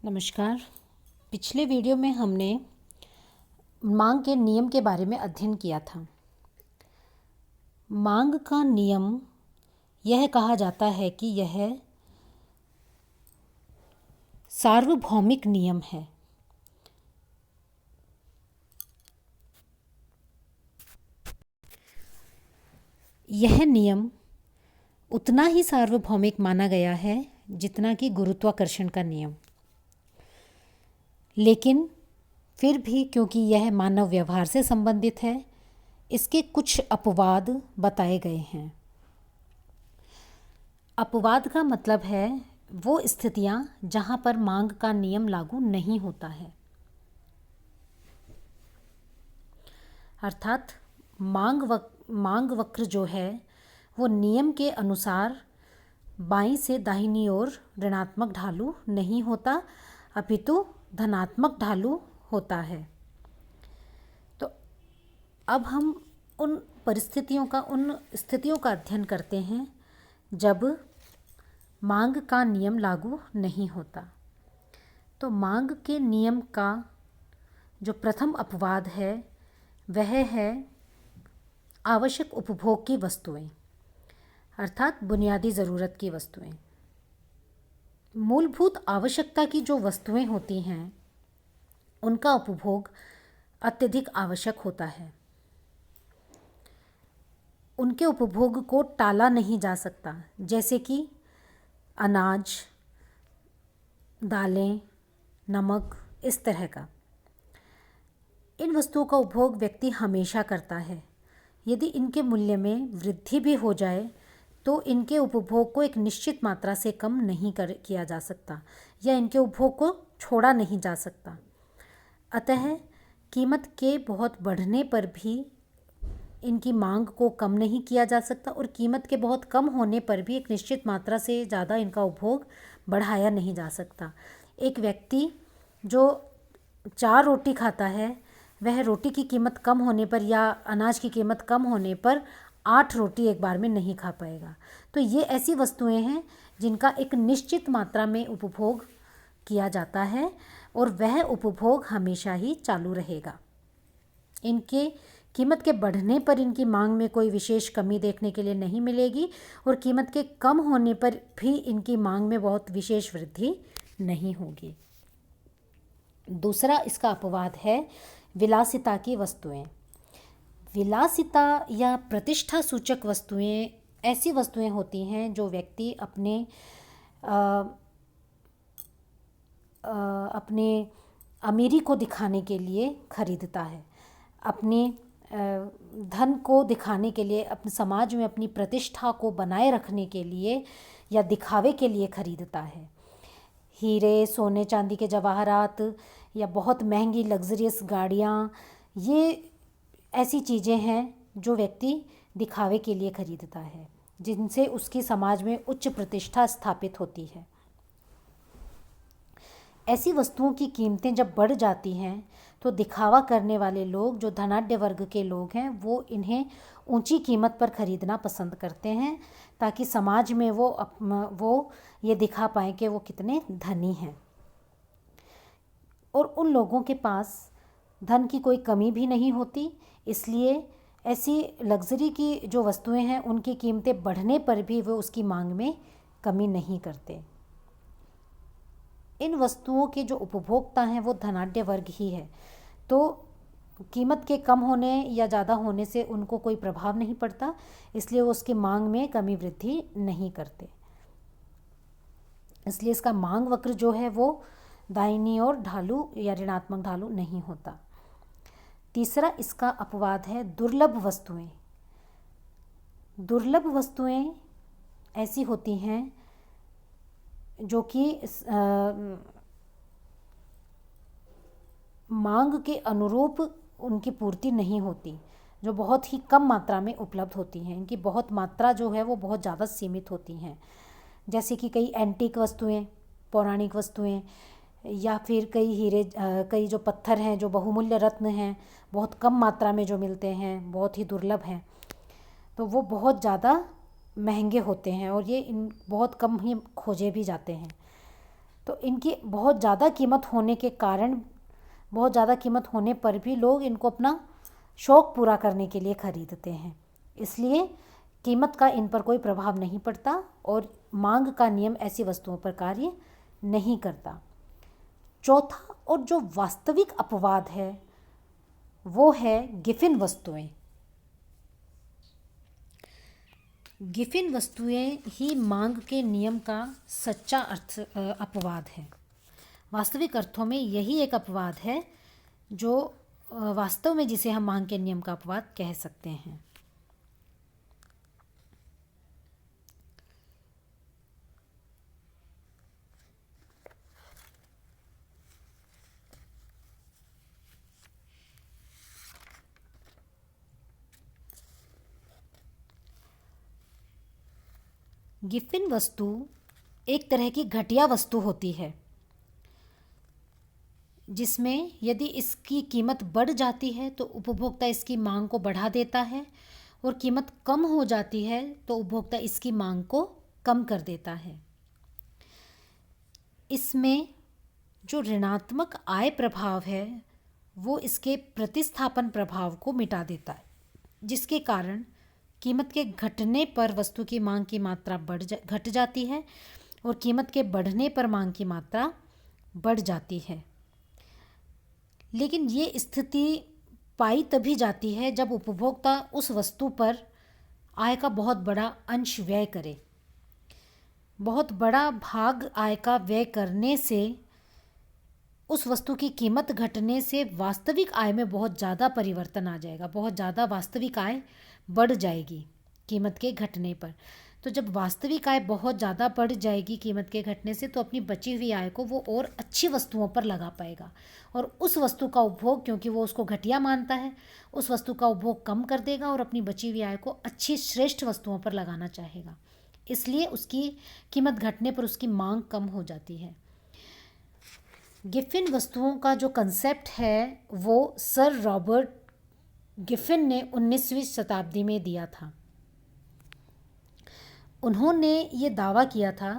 नमस्कार। पिछले वीडियो में हमने मांग के नियम के बारे में अध्ययन किया था। मांग का नियम यह कहा जाता है कि यह सार्वभौमिक नियम है। यह नियम उतना ही सार्वभौमिक माना गया है जितना कि गुरुत्वाकर्षण का नियम। लेकिन फिर भी क्योंकि यह मानव व्यवहार से संबंधित है, इसके कुछ अपवाद बताए गए हैं। अपवाद का मतलब है वो स्थितियां जहां पर मांग का नियम लागू नहीं होता है। अर्थात मांग वक्र जो है वो नियम के अनुसार बाईं से दाहिनी ओर ऋणात्मक ढालू नहीं होता, अपितु धनात्मक ढालू होता है। तो अब हम उन स्थितियों का अध्ययन करते हैं जब मांग का नियम लागू नहीं होता। तो मांग के नियम का जो प्रथम अपवाद है वह है आवश्यक उपभोग की वस्तुएं, अर्थात बुनियादी ज़रूरत की वस्तुएं। मूलभूत आवश्यकता की जो वस्तुएं होती हैं उनका उपभोग अत्यधिक आवश्यक होता है। उनके उपभोग को टाला नहीं जा सकता, जैसे कि अनाज, दालें, नमक, इस तरह का। इन वस्तुओं का उपभोग व्यक्ति हमेशा करता है। यदि इनके मूल्य में वृद्धि भी हो जाए तो इनके उपभोग को एक निश्चित मात्रा से कम नहीं किया जा सकता या इनके उपभोग को छोड़ा नहीं जा सकता। अतः कीमत के बहुत बढ़ने पर भी इनकी मांग को कम नहीं किया जा सकता और कीमत के बहुत कम होने पर भी एक निश्चित मात्रा से ज़्यादा इनका उपभोग बढ़ाया नहीं जा सकता। एक व्यक्ति जो 4 रोटी खाता है वह रोटी की कीमत कम होने पर या अनाज की कीमत कम होने पर 8 रोटी एक बार में नहीं खा पाएगा। तो ये ऐसी वस्तुएं हैं जिनका एक निश्चित मात्रा में उपभोग किया जाता है और वह उपभोग हमेशा ही चालू रहेगा। इनके कीमत के बढ़ने पर इनकी मांग में कोई विशेष कमी देखने के लिए नहीं मिलेगी और कीमत के कम होने पर भी इनकी मांग में बहुत विशेष वृद्धि नहीं होगी। दूसरा इसका अपवाद है विलासिता की वस्तुएं। विलासिता या प्रतिष्ठा सूचक वस्तुएं ऐसी वस्तुएं होती हैं जो व्यक्ति अपने अमीरी को दिखाने के लिए खरीदता है, अपने धन को दिखाने के लिए, अपने समाज में अपनी प्रतिष्ठा को बनाए रखने के लिए या दिखावे के लिए खरीदता है। हीरे, सोने चांदी के जवाहरात या बहुत महंगी लग्जरियस गाड़ियाँ, ये ऐसी चीज़ें हैं जो व्यक्ति दिखावे के लिए खरीदता है, जिनसे उसकी समाज में उच्च प्रतिष्ठा स्थापित होती है। ऐसी वस्तुओं की कीमतें जब बढ़ जाती हैं तो दिखावा करने वाले लोग, जो धनाढ्य वर्ग के लोग हैं, वो इन्हें ऊंची कीमत पर खरीदना पसंद करते हैं ताकि समाज में वो ये दिखा पाएँ कि वो कितने धनी हैं। और उन लोगों के पास धन की कोई कमी भी नहीं होती, इसलिए ऐसी लग्जरी की जो वस्तुएं हैं उनकी कीमतें बढ़ने पर भी वो उसकी मांग में कमी नहीं करते। इन वस्तुओं के जो उपभोक्ता हैं वो धनाढ्य वर्ग ही है, तो कीमत के कम होने या ज़्यादा होने से उनको कोई प्रभाव नहीं पड़ता, इसलिए वो उसकी मांग में कमी वृद्धि नहीं करते। इसलिए इसका मांग वक्र जो है वो दाहिनी ओर ढालू या ऋणात्मक ढालू नहीं होता। तीसरा इसका अपवाद है दुर्लभ वस्तुएं। दुर्लभ वस्तुएं ऐसी होती हैं जो कि मांग के अनुरूप उनकी पूर्ति नहीं होती, जो बहुत ही कम मात्रा में उपलब्ध होती हैं। इनकी बहुत मात्रा जो है वो बहुत ज़्यादा सीमित होती हैं, जैसे कि कई एंटीक वस्तुएं, पौराणिक वस्तुएं, या फिर कई जो पत्थर हैं, जो बहुमूल्य रत्न हैं, बहुत कम मात्रा में जो मिलते हैं, बहुत ही दुर्लभ हैं, तो वो बहुत ज़्यादा महंगे होते हैं और ये बहुत कम ही खोजे भी जाते हैं। तो इनकी बहुत ज़्यादा कीमत होने के कारण, बहुत ज़्यादा कीमत होने पर भी लोग इनको अपना शौक़ पूरा करने के लिए ख़रीदते हैं। इसलिए कीमत का इन पर कोई प्रभाव नहीं पड़ता और मांग का नियम ऐसी वस्तुओं पर कार्य नहीं करता। चौथा और जो वास्तविक अपवाद है वो है गिफिन वस्तुएं। गिफिन वस्तुएं ही मांग के नियम का सच्चा अपवाद है। वास्तविक अर्थों में यही एक अपवाद है जो वास्तव में जिसे हम मांग के नियम का अपवाद कह सकते हैं। गिफिन वस्तु एक तरह की घटिया वस्तु होती है जिसमें यदि इसकी कीमत बढ़ जाती है तो उपभोक्ता इसकी मांग को बढ़ा देता है और कीमत कम हो जाती है तो उपभोक्ता इसकी मांग को कम कर देता है। इसमें जो ऋणात्मक आय प्रभाव है वो इसके प्रतिस्थापन प्रभाव को मिटा देता है, जिसके कारण कीमत के घटने पर वस्तु की मांग की मात्रा घट जाती है और कीमत के बढ़ने पर मांग की मात्रा बढ़ जाती है। लेकिन ये स्थिति पाई तभी जाती है जब उपभोक्ता उस वस्तु पर आय का बहुत बड़ा अंश व्यय करे। बहुत बड़ा भाग आय का व्यय करने से उस वस्तु की कीमत घटने से वास्तविक आय में बहुत ज़्यादा परिवर्तन आ जाएगा, बहुत ज़्यादा वास्तविक आय बढ़ जाएगी कीमत के घटने पर। तो जब वास्तविक आय बहुत ज़्यादा बढ़ जाएगी कीमत के घटने से तो अपनी बची हुई आय को वो और अच्छी वस्तुओं पर लगा पाएगा और उस वस्तु का उपभोग, क्योंकि वो उसको घटिया मानता है, उस वस्तु का उपभोग कम कर देगा और अपनी बची हुई आय को अच्छी श्रेष्ठ वस्तुओं पर लगाना चाहेगा। इसलिए उसकी कीमत घटने पर उसकी मांग कम हो जाती है। गिफिन वस्तुओं का जो कंसेप्ट है वो सर रॉबर्ट गिफिन ने 19वीं शताब्दी में दिया था। उन्होंने ये दावा किया था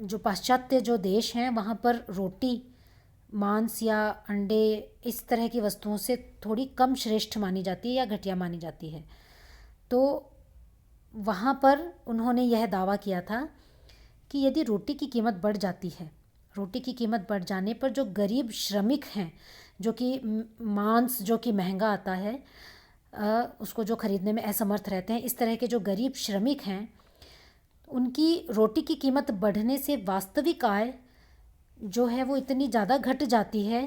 जो पाश्चात्य जो देश हैं वहाँ पर रोटी, मांस या अंडे इस तरह की वस्तुओं से थोड़ी कम श्रेष्ठ मानी जाती है या घटिया मानी जाती है। तो वहाँ पर उन्होंने यह दावा किया था कि यदि रोटी की कीमत बढ़ जाती है, रोटी की कीमत बढ़ जाने पर जो गरीब श्रमिक हैं, जो कि मांस जो कि महंगा आता है उसको जो ख़रीदने में असमर्थ रहते हैं, इस तरह के जो गरीब श्रमिक हैं उनकी रोटी की कीमत बढ़ने से वास्तविक आय जो है वो इतनी ज़्यादा घट जाती है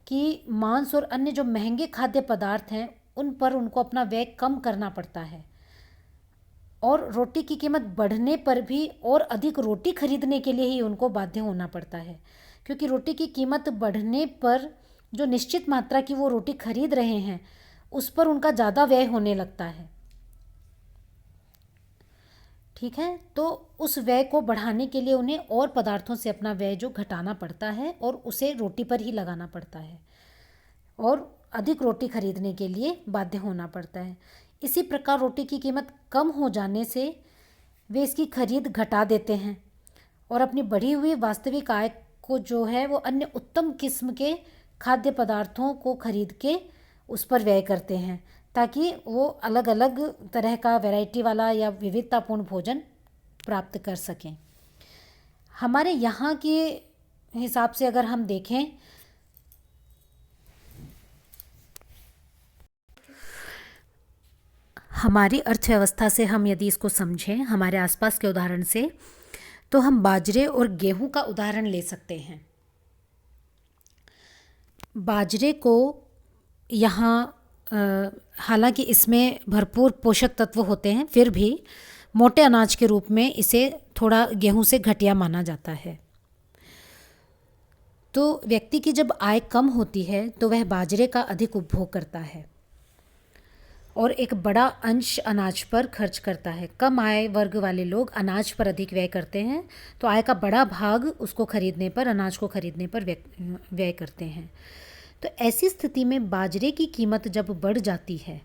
कि मांस और अन्य जो महंगे खाद्य पदार्थ हैं उन पर उनको अपना व्यय कम करना पड़ता है और रोटी की कीमत बढ़ने पर भी और अधिक रोटी खरीदने के लिए ही उनको बाध्य होना पड़ता है, क्योंकि रोटी की कीमत बढ़ने पर जो निश्चित मात्रा की वो रोटी खरीद रहे हैं उस पर उनका ज़्यादा व्यय होने लगता है। ठीक है, तो उस व्यय को बढ़ाने के लिए उन्हें और पदार्थों से अपना व्यय जो घटाना पड़ता है और उसे रोटी पर ही लगाना पड़ता है और अधिक रोटी खरीदने के लिए बाध्य होना पड़ता है। इसी प्रकार रोटी की कीमत कम हो जाने से वे इसकी खरीद घटा देते हैं और अपनी बढ़ी हुई वास्तविक आय को जो है वो अन्य उत्तम किस्म के खाद्य पदार्थों को खरीद के उस पर व्यय करते हैं ताकि वो अलग अलग तरह का वैरायटी वाला या विविधतापूर्ण भोजन प्राप्त कर सकें। हमारे यहाँ के हिसाब से अगर हम देखें हमारी अर्थव्यवस्था से हम यदि इसको समझें हमारे आसपास के उदाहरण से, तो हम बाजरे और गेहूं का उदाहरण ले सकते हैं। बाजरे को यहाँ हालांकि इसमें भरपूर पोषक तत्व होते हैं, फिर भी मोटे अनाज के रूप में इसे थोड़ा गेहूं से घटिया माना जाता है। तो व्यक्ति की जब आय कम होती है तो वह बाजरे का अधिक उपभोग करता है और एक बड़ा अंश अनाज पर खर्च करता है। कम आय वर्ग वाले लोग अनाज पर अधिक व्यय करते हैं, तो आय का बड़ा भाग उसको खरीदने पर, अनाज को खरीदने पर व्यय करते हैं। तो ऐसी स्थिति में बाजरे की कीमत जब बढ़ जाती है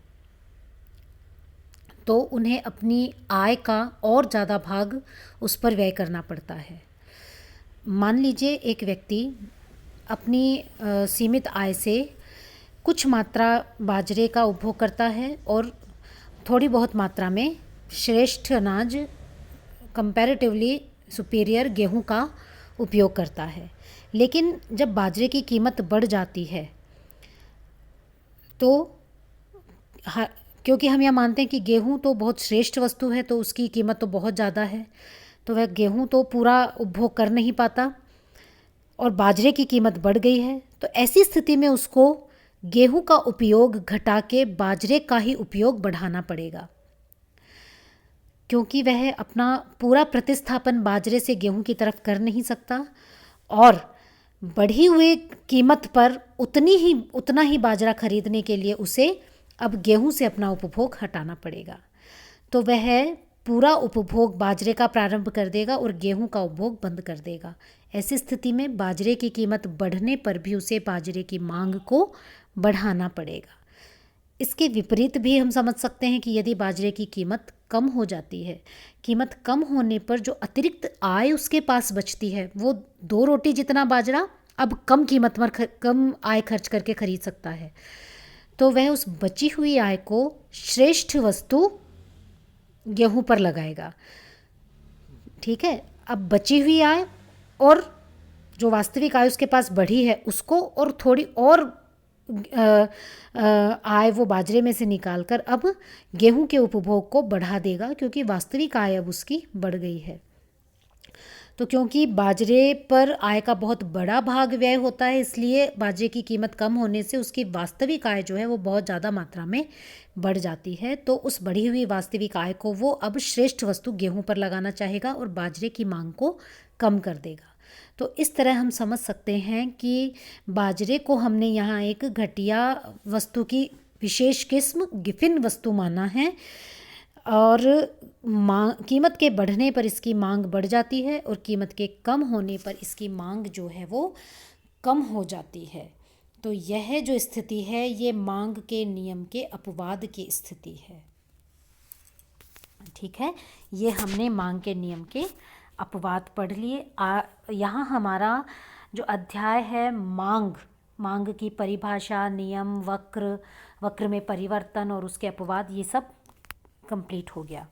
तो उन्हें अपनी आय का और ज़्यादा भाग उस पर व्यय करना पड़ता है। मान लीजिए एक व्यक्ति अपनी सीमित आय से कुछ मात्रा बाजरे का उपभोग करता है और थोड़ी बहुत मात्रा में श्रेष्ठ अनाज कंपैरेटिवली सुपीरियर गेहूं का उपयोग करता है। लेकिन जब बाजरे की कीमत बढ़ जाती है तो क्योंकि हम यह मानते हैं कि गेहूं तो बहुत श्रेष्ठ वस्तु है तो उसकी कीमत तो बहुत ज़्यादा है, तो वह गेहूं तो पूरा उपभोग कर नहीं पाता और बाजरे की कीमत बढ़ गई है, तो ऐसी स्थिति में उसको गेहूं का उपयोग घटा के बाजरे का ही उपयोग बढ़ाना पड़ेगा, क्योंकि वह अपना पूरा प्रतिस्थापन बाजरे से गेहूं की तरफ कर नहीं सकता और बढ़ी हुई कीमत पर उतना ही बाजरा खरीदने के लिए उसे अब गेहूं से अपना उपभोग हटाना पड़ेगा। तो वह पूरा उपभोग बाजरे का प्रारंभ कर देगा और गेहूं का उपभोग बंद कर देगा। ऐसी स्थिति में बाजरे की कीमत बढ़ने पर भी उसे बाजरे की मांग को बढ़ाना पड़ेगा। इसके विपरीत भी हम समझ सकते हैं कि यदि बाजरे की कीमत कम हो जाती है, कीमत कम होने पर जो अतिरिक्त आय उसके पास बचती है वो 2 रोटी जितना बाजरा अब कम कीमत पर कम आय खर्च करके खरीद सकता है, तो वह उस बची हुई आय को श्रेष्ठ वस्तु गेहूं पर लगाएगा। ठीक है, अब बची हुई आय और जो वास्तविक आय उसके पास बढ़ी है उसको और थोड़ी और आय वो बाजरे में से निकालकर अब गेहूं के उपभोग को बढ़ा देगा, क्योंकि वास्तविक आय अब उसकी बढ़ गई है। तो क्योंकि बाजरे पर आय का बहुत बड़ा भाग व्यय होता है, इसलिए बाजरे की कीमत कम होने से उसकी वास्तविक आय जो है वो बहुत ज़्यादा मात्रा में बढ़ जाती है। तो उस बढ़ी हुई वास्तविक आय को वो अब श्रेष्ठ वस्तु गेहूं पर लगाना चाहेगा और बाजरे की मांग को कम कर देगा। तो इस तरह हम समझ सकते हैं कि बाजरे को हमने यहाँ एक घटिया वस्तु की विशेष किस्म गिफिन वस्तु माना है और कीमत के बढ़ने पर इसकी मांग बढ़ जाती है और कीमत के कम होने पर इसकी मांग जो है वो कम हो जाती है। तो यह जो स्थिति है ये मांग के नियम के अपवाद की स्थिति है। ठीक है, ये हमने मांग के नियम के अपवाद पढ़ लिए। यहाँ हमारा जो अध्याय है मांग की परिभाषा, नियम, वक्र में परिवर्तन और उसके अपवाद, ये सब कंप्लीट हो गया।